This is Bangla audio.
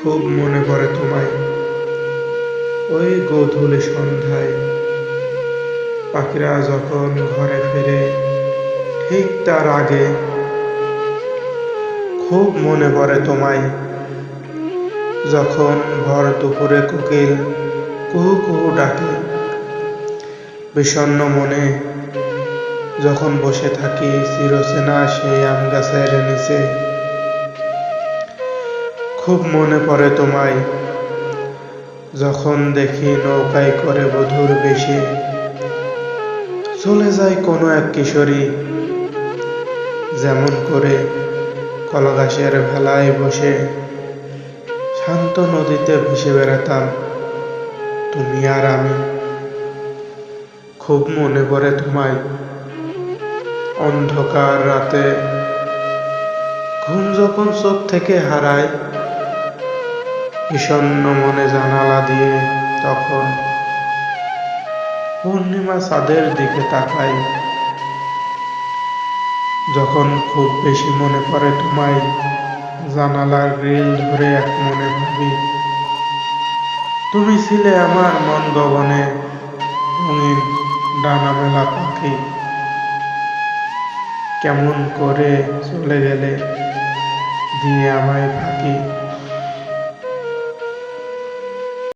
খুব মনে পড়ে তোমায়। ওই গোধূলি সন্ধ্যায় পাখিরা যখন ঘরে ফিরে, ঠিক তার আগে খুব মনে পড়ে তোমায়। যখন ভর দুপুরে কোকিল কুহু কুহু ডাকে, বিষণ্ণ মনে যখন বসে থাকি চিরচেনা সেই আম গাছের নিচে। খুব মনে পড়ে তোমায়। যখন দেখি নৌকায় করে বধূর বেশে চলে যায় কোনো এক কিশোরী, যেমন করে কলাগাছের ভেলায় বসে শান্ত নদীতে ভেসে বেড়াতাম তুমি আর আমি। খুব মনে পড়ে তোমায়। অন্ধকার রাতে ঘুম যখন চোখ থেকে হারায়, বিষণ্ণ মনে জানালা দিয়ে তখন পূর্ণিমা চাঁদের দিকে তাকাই। যখন খুব বেশি মনে পড়ে তোমায়, জানালার গ্রিল ধরে এক মনে ভাবি, তুমি ছিলে আমার মন গগনে রঙিন ডানা মেলা পাখি। কেমন করে চলে গেলে দিয়ে আমায় ফাঁকি।